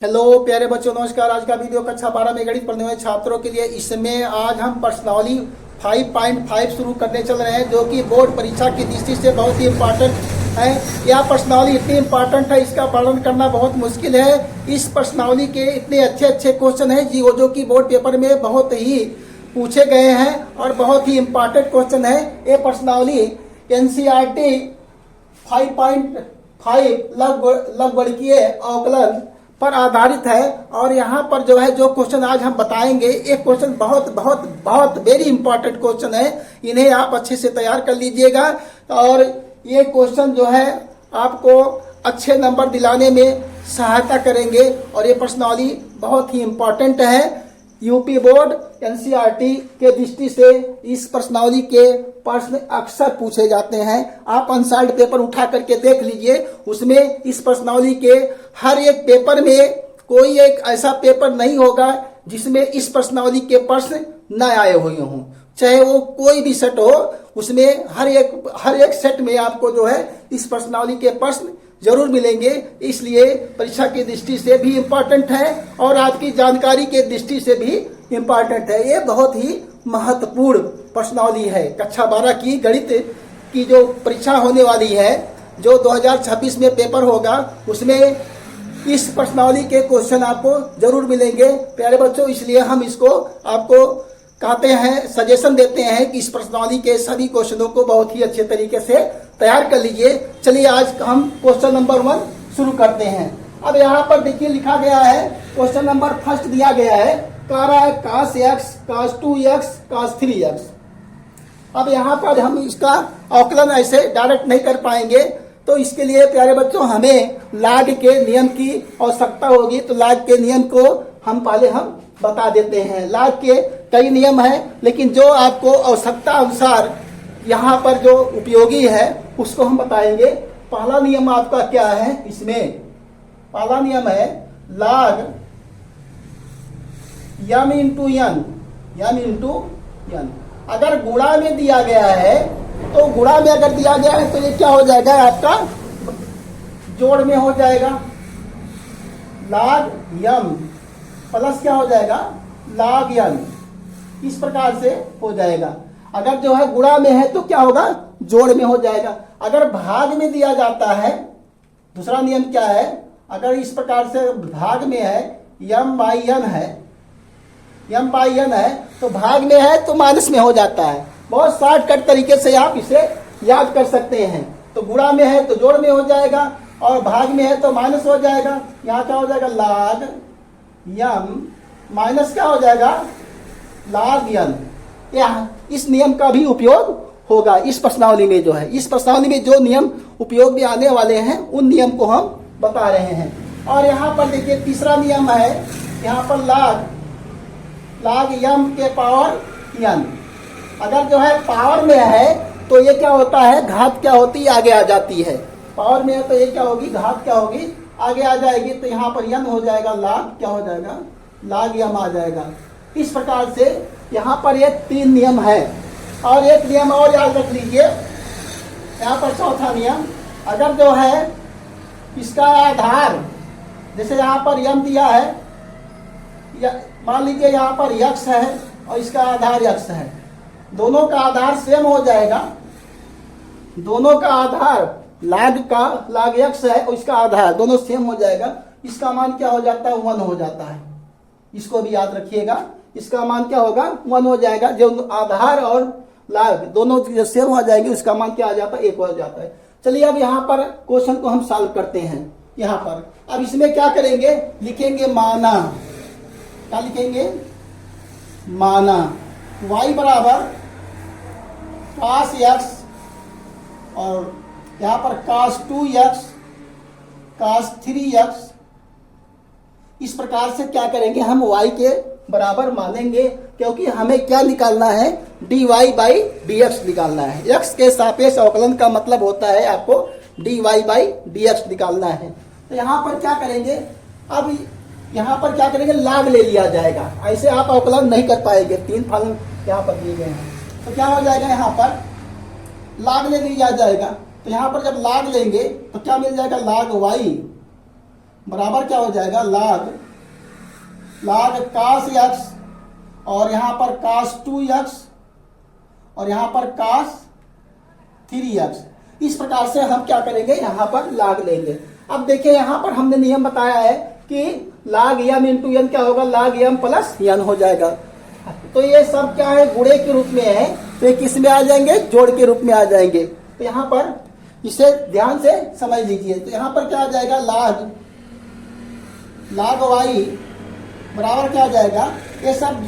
Hello प्यारे बच्चों, नमस्कार। आज का वीडियो कक्षा 12 में गणित पढ़ने वाले छात्रों के लिए। इसमें आज हम प्रश्नावली 5.5 शुरू करने चल रहे हैं, जो कि बोर्ड परीक्षा की दृष्टि से बहुत ही इम्पोर्टेंट है। यह प्रश्नावली इतनी इम्पोर्टेंट है, इसका वर्णन करना बहुत मुश्किल है। इस प्रश्नावली के इतने अच्छे अच्छे क्वेश्चन हैं जो कि बोर्ड पेपर में बहुत ही पूछे गए हैं और बहुत ही इम्पोर्टेंट क्वेश्चन है। ये प्रश्नावली NCERT 5.5 लघुगणकीय अवकलन पर आधारित है। और यहाँ पर जो क्वेश्चन आज हम बताएंगे, एक क्वेश्चन बहुत बहुत बहुत वेरी इंपॉर्टेंट क्वेश्चन है। इन्हें आप अच्छे से तैयार कर लीजिएगा और ये क्वेश्चन आपको अच्छे नंबर दिलाने में सहायता करेंगे। और ये प्रश्नावली बहुत ही इंपॉर्टेंट है। यूपी बोर्ड NCERT के दृष्टि से इस प्रश्नावली के प्रश्न अक्सर पूछे जाते हैं। आप अनसाइड पेपर उठा करके देख लीजिए, उसमें इस प्रश्नावली के हर एक पेपर में कोई एक ऐसा पेपर नहीं होगा जिसमें इस प्रश्नावली के प्रश्न न आए हुए हों। चाहे वो कोई भी सेट हो, उसमें हर एक सेट में आपको इस प्रश्नावली के प्रश्न जरूर मिलेंगे। इसलिए परीक्षा की दृष्टि से भी इम्पोर्टेंट है और आपकी जानकारी के दृष्टि से भी इम्पोर्टेंट है। ये बहुत ही महत्वपूर्ण प्रश्नावली है। कक्षा 12 की गणित की जो परीक्षा होने वाली है, जो 2026 में पेपर होगा, उसमें इस प्रश्नावली के क्वेश्चन आपको जरूर मिलेंगे प्यारे बच्चों। इसलिए हम इसको आपको कहते हैं, सजेशन देते हैं कि इस प्रश्नावली के सभी क्वेश्चनों को बहुत ही अच्छे तरीके से तैयार कर लीजिए। चलिए आज हम क्वेश्चन नंबर 1 शुरू करते हैं। अब यहाँ पर देखिए लिखा गया है, क्वेश्चन नंबर फर्स्ट दिया गया है, कह रहा है cos x, cos 2x, cos 3x। अब यहाँ पर हम इसका अवकलन ऐसे डायरेक्ट नहीं कर पाएंगे, तो इसके लिए प्यारे बच्चों हमें लाग के नियम की आवश्यकता होगी। तो लाग के नियम को हम बता देते हैं। लाग के कई नियम हैं, लेकिन जो आपको आवश्यकता अनुसार यहाँ पर जो उपयोगी है उसको हम बताएंगे। पहला नियम आपका क्या है? इसमें पहला नियम है log m इंटू n। अगर गुणा में दिया गया है, तो गुणा में अगर दिया गया है तो ये क्या हो जाएगा? आपका जोड़ में हो जाएगा। log m प्लस क्या हो जाएगा? log n। इस प्रकार से हो जाएगा। अगर गुणा में है तो क्या होगा? जोड़ में हो जाएगा। अगर भाग में दिया जाता है, दूसरा नियम क्या है? अगर इस प्रकार से भाग में है, m बाई n है, तो भाग में है तो माइनस में हो जाता है। बहुत शॉर्टकट तरीके से आप इसे याद कर सकते हैं। तो गुणा में है तो जोड़ में हो जाएगा और भाग में है तो माइनस हो जाएगा। यहाँ क्या हो जाएगा? log m माइनस क्या हो जाएगा? log n। इस नियम का भी उपयोग होगा इस प्रश्नावली में। इस प्रश्नावली में जो नियम उपयोग में आने वाले हैं, उन नियम को हम बता रहे हैं। और यहाँ पर देखिए तीसरा नियम है, यहाँ पर log m के पावर n। अगर पावर में है तो ये क्या होता है? घात क्या होती है? आगे आ जाती है। पावर में है तो ये क्या होगी? घात क्या होगी? आगे आ जाएगी। तो यहाँ पर n हो जाएगा, log क्या हो जाएगा? log m आ जाएगा। इस प्रकार से यहाँ पर ये 3 नियम है। और एक नियम और याद रख लीजिए, यहाँ पर चौथा नियम, अगर इसका आधार, जैसे यहाँ पर m दिया है, मान लीजिए यहाँ पर x है और इसका आधार x है, दोनों का आधार सेम हो जाएगा। दोनों का आधार log x है और इसका आधार दोनों सेम हो जाएगा। इसका मान क्या हो जाता है? 1 हो जाता है। इसको भी याद रखिएगा, इसका मान क्या होगा? 1 हो जाएगा। जो आधार और लाग दोनों सेम हो जाएंगे, उसका मान क्या आ जाता है? 1 हो जाता है। चलिए अब यहाँ पर क्वेश्चन को हम सॉल्व करते हैं। यहाँ पर अब इसमें क्या करेंगे? लिखेंगे माना। क्या लिखेंगे? माना y बराबर cos x और यहाँ पर cos 2x, cos 3x। इस प्रकार से क्या करेंगे? हम y के बराबर मानेंगे, क्योंकि हमें क्या निकालना है? dy बाई dx निकालना है। x के सापेक्ष अवकलन का मतलब होता है आपको dy बाई dx निकालना है। तो यहाँ पर क्या करेंगे? अब यहाँ पर क्या करेंगे? लाग ले लिया जाएगा। ऐसे आप अवकलन नहीं कर पाएंगे। 3 फलन यहाँ पर दिए गए हैं, तो क्या हो जाएगा? यहाँ पर लाग ले लिया जाएगा। तो यहाँ पर जब लाग लेंगे तो क्या मिल जाएगा? log y बराबर क्या हो जाएगा, log cos x, और यहां पर cos 2x, और यहां पर cos 3x। इस प्रकार से हम क्या करेंगे, यहां पर log लेंगे। अब देखिए यहां पर हमने नियम बताया है कि log m इंटू n क्या होगा, log m प्लस n हो जाएगा। तो ये सब क्या है, गुणे के रूप में है, तो ये किस में आ जाएंगे, जोड़ के रूप में आ जाएंगे। तो यहां पर इसे ध्यान से समझ लीजिए। तो यहां पर क्या आ जाएगा, log y बराबर क्या आ जाएगा, ये सब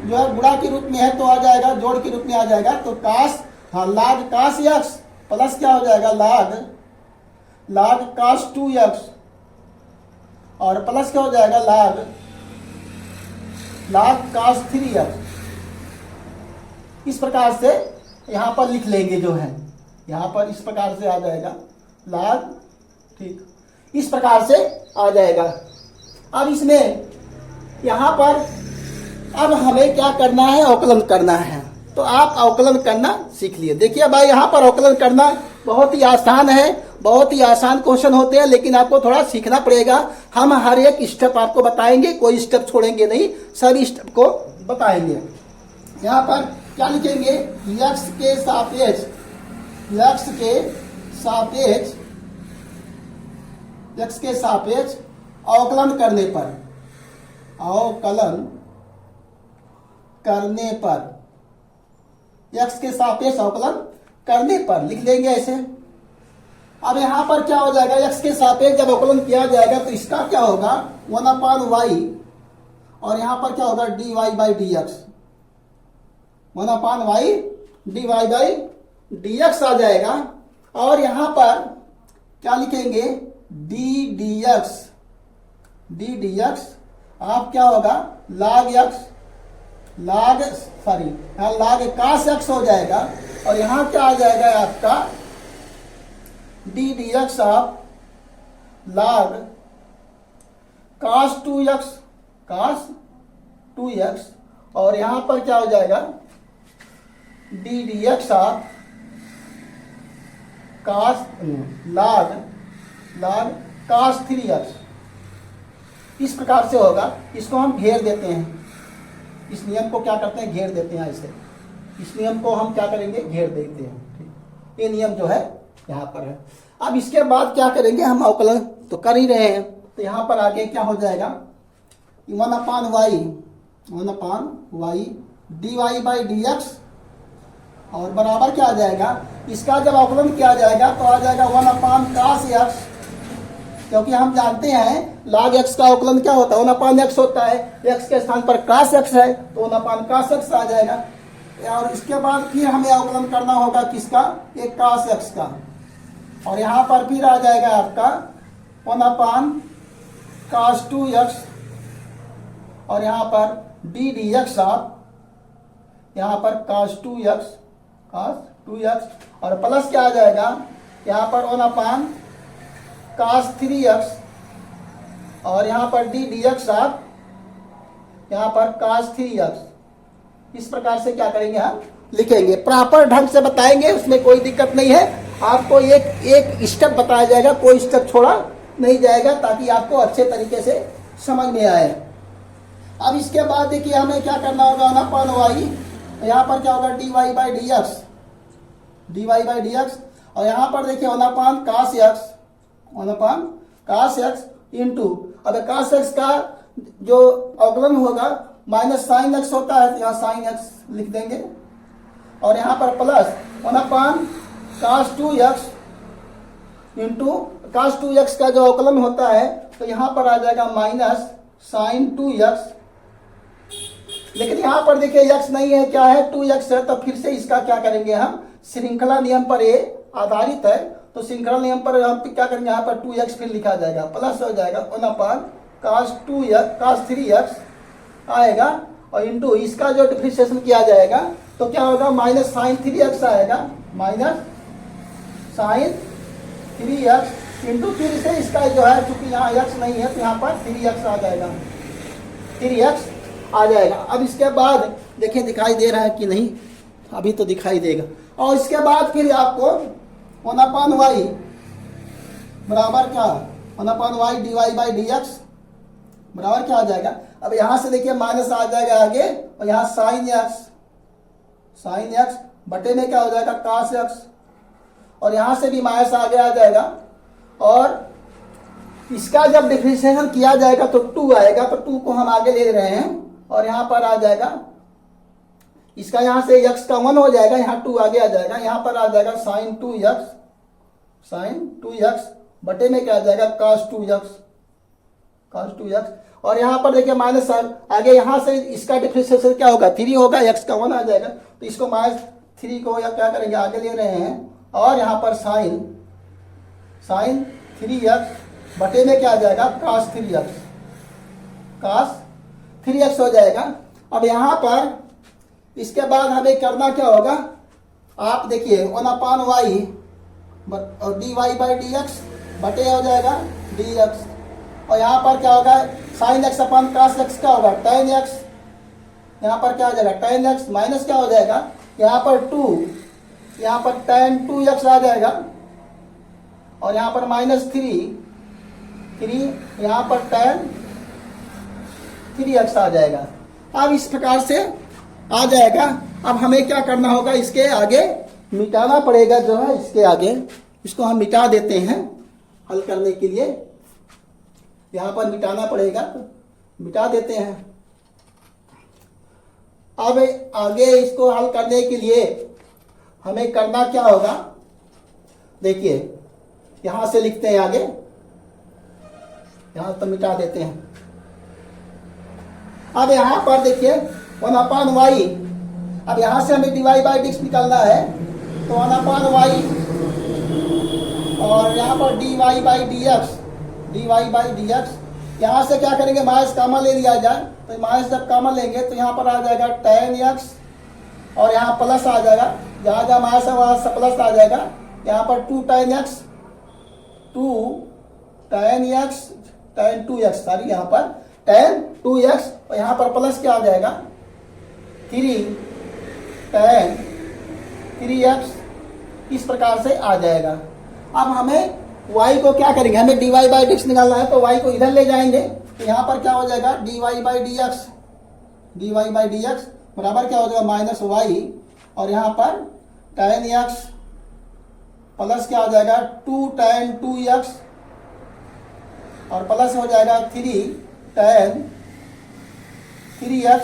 जो है गुणा के रूप में है तो आ जाएगा, जोड़ के रूप में आ जाएगा। तो cos, हाँ log cos x प्लस क्या हो जाएगा, log cos 2x, और प्लस क्या हो जाएगा, log cos 3x। इस प्रकार से यहां पर लिख लेंगे, जो है यहां पर इस प्रकार से आ जाएगा log, ठीक, इस प्रकार से आ जाएगा। अब इसमें यहां पर अब हमें क्या करना है, अवकलन करना है। तो आप अवकलन करना सीख लिए। देखिए भाई, यहाँ पर अवकलन करना बहुत ही आसान है, बहुत ही आसान क्वेश्चन होते हैं, लेकिन आपको थोड़ा सीखना पड़ेगा। हम हर एक स्टेप आपको बताएंगे, कोई स्टेप छोड़ेंगे नहीं, सभी स्टेप को बताएंगे। यहाँ पर क्या लिखेंगे, x के सापेक्ष, x के सापेक्ष अवकलन करने पर, x के सापेक्ष अवकलन करने पर लिख लेंगे ऐसे। अब यहां पर क्या हो जाएगा, x के सापेक्ष जब अवकलन किया जाएगा तो इसका क्या होगा, 1/y, और यहां पर क्या होगा, dy by dx, 1/y dy by dx आ जाएगा। और यहां पर क्या लिखेंगे, ddx आप क्या होगा, log cos x हो जाएगा। और यहां क्या आ जाएगा आपका, ddx आप log cos 2x, और यहां पर क्या हो जाएगा, ddx आप log cos 3x। इस प्रकार से होगा। इसको हम घेर देते हैं, इस नियम को क्या करते हैं, घेर देते हैं ऐसे। इस नियम को हम क्या करेंगे, घेर देते हैं। ये नियम जो है यहाँ पर है। अब इसके बाद क्या करेंगे, हम अवकलन तो कर ही रहे हैं, तो यहाँ पर आगे क्या हो जाएगा, 1/y dy बाई dx, और बराबर क्या आ जाएगा, इसका जब अवकलन किया जाएगा तो आ जाएगा 1/cos x, क्योंकि हम जानते हैं log x का अवकलन क्या होता है, 1/x होता है, x के स्थान पर cos x है तो 1/cos x आ जाएगा। और इसके बाद फिर हमें अवकलन करना होगा किसका, एक cos x का, और यहाँ पर फिर आ जाएगा आपका 1/cos 2x, और यहाँ पर ddx आप यहाँ पर cos 2x, और प्लस क्या आ जाएगा, यहाँ पर 1/cos 3x, और यहाँ पर ddx आप यहाँ पर cos 3x। इस प्रकार से क्या करेंगे, हम लिखेंगे, प्रॉपर ढंग से बताएंगे, उसमें कोई दिक्कत नहीं है। आपको एक स्टेप बताया जाएगा, कोई स्टेप छोड़ा नहीं जाएगा, ताकि आपको अच्छे तरीके से समझ में आए। अब इसके बाद देखिए हमें क्या करना होगा, 1/y, यहाँ पर क्या होगा, dy बाई dx, और यहाँ पर देखिए 1/cos x इंटू, अब cos x का जो अवकलन होगा माइनस sin x होता है, तो यहाँ sin x लिख देंगे, और यहाँ पर plus 1/cos 2x into cos 2x का जो अवकलन होता है तो यहाँ पर आ जाएगा माइनस sin 2x। लेकिन यहाँ पर देखिए x नहीं है, क्या है, 2x है, तो फिर से इसका क्या करेंगे, हम श्रृंखला नियम पर ये आधारित है, तो श्रृंखला नियम पर हम क्या करेंगे, यहाँ पर 2x फिर लिखा जाएगा, प्लस हो जाएगा 1/cos 3x आएगा, और इंटू इसका जो डिफरेंशिएशन किया जाएगा तो क्या होगा, माइनस sin 3x आएगा, माइनस sin 3x इंटू फिर से इसका जो है, चूंकि यहाँ x नहीं है तो यहाँ पर 3x आ जाएगा, 3x आ जाएगा। अब इसके बाद देखिए दिखाई दे रहा है कि नहीं, अभी तो दिखाई देगा। और इसके बाद फिर आपको 1/y बराबर क्या, 1/y dy बाई dx बराबर क्या आ जाएगा। अब यहां से देखिए माइनस आ जाएगा आगे, और यहाँ साइन x बटे में क्या हो जाएगा cos x, और यहां से भी माइनस आगे आ जाएगा, और इसका जब डिफरेंशिएशन किया जाएगा तो 2 आएगा, तो 2 को हम आगे ले रहे हैं, और यहां पर आ जाएगा इसका, यहां से x का 1 हो जाएगा, यहाँ 2 आगे आ जाएगा, यहां पर आ जाएगा साइन 2x बटे में क्या आ जाएगा cos 2x, और यहां पर देखिए माइनस आगे, यहां से इसका डिफरेंशिएशन क्या होगा 3 होगा, x का 1 आ जाएगा, तो इसको माइनस 3 को या क्या करेंगे आगे ले रहे हैं, और यहां पर साइन 3x बटे में क्या आ जाएगा cos 3x हो जाएगा। अब यहां पर इसके बाद हमें करना क्या होगा, आप देखिए 1/y और dy बाई dx बटे हो जाएगा dx, और यहाँ पर क्या होगा sin x अपन cos x क्या होगा tan x, यहाँ पर क्या हो जाएगा tan x माइनस क्या हो जाएगा, यहाँ पर 2, यहाँ पर tan 2x आ जाएगा, और यहाँ पर माइनस 3 यहाँ पर tan 3x आ जाएगा। अब इस प्रकार से आ जाएगा। अब हमें क्या करना होगा, इसके आगे मिटाना पड़ेगा, जो है इसके आगे इसको हम मिटा देते हैं हल करने के लिए, यहां पर मिटाना पड़ेगा, तो मिटा देते हैं। अब आगे इसको हल करने के लिए हमें करना क्या होगा, देखिए यहां से लिखते हैं आगे, यहां तो मिटा देते हैं। अब यहां पर देखिए 1/y, अब यहां से हमें dy बाई dx निकालना है, तो 1/y और यहां पर dy बाई dx, यहां से क्या करेंगे माइनस कॉमन ले लिया जाए, तो माइनस जब कॉमन लेंगे तो यहां पर आ जाएगा tan x, और यहां प्लस आ जाएगा, जहां जहां माइनस है वहां से प्लस आ जाएगा, यहां पर 2 tan x सॉरी यहाँ पर tan 2x, और यहाँ पर प्लस क्या आ जाएगा 3 tan 3x, इस प्रकार से आ जाएगा। अब हमें y को क्या करेंगे, हमें dy बाई dx निकालना है, तो y को इधर ले जाएंगे, तो यहाँ पर क्या हो जाएगा dy बाई dx बराबर क्या हो जाएगा माइनस y, और यहाँ पर tan x प्लस क्या हो जाएगा 2 tan 2x, और प्लस हो जाएगा 3 tan 3x।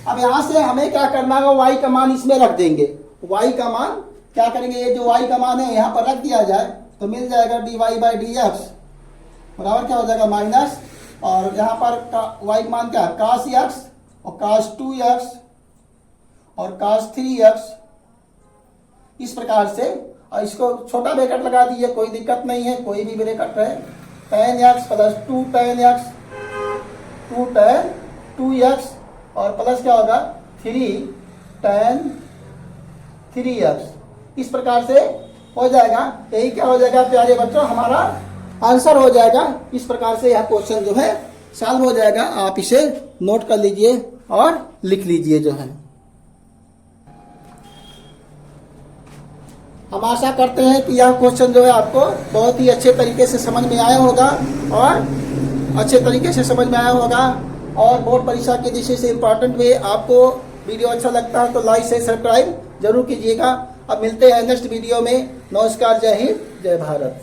अब यहां से हमें क्या करना होगा, y का मान इसमें रख देंगे, y का मान क्या करेंगे, ये जो y का मान है यहां पर रख दिया जाए, तो मिल जाएगा dy बाई dx बराबर क्या हो जाएगा माइनस, और यहां पर y मान क्या है cos x और cos 2x और cos 3x, इस प्रकार से। और इसको छोटा ब्रैकेट लगा दीजिए, कोई दिक्कत नहीं है, कोई भी ब्रैकेट है, tan x plus 2 tan 2x और प्लस क्या होगा 3 tan 3x, इस प्रकार से हो जाएगा। यही क्या हो जाएगा प्यारे बच्चों, हमारा आंसर हो जाएगा। इस प्रकार से यह क्वेश्चन जो है सॉल्व हो जाएगा। आप इसे नोट कर लीजिए और लिख लीजिए जो है। हम आशा करते हैं कि यह क्वेश्चन जो है आपको बहुत ही अच्छे तरीके से समझ में आया होगा, और अच्छे तरीके से समझ में आया होगा, और बोर्ड परीक्षा के दृष्टि से इम्पोर्टेंट वे आपको वीडियो अच्छा लगता है तो लाइक से सब्सक्राइब जरूर कीजिएगा। अब मिलते हैं नेक्स्ट वीडियो में। नमस्कार, जय हिंद, जय भारत।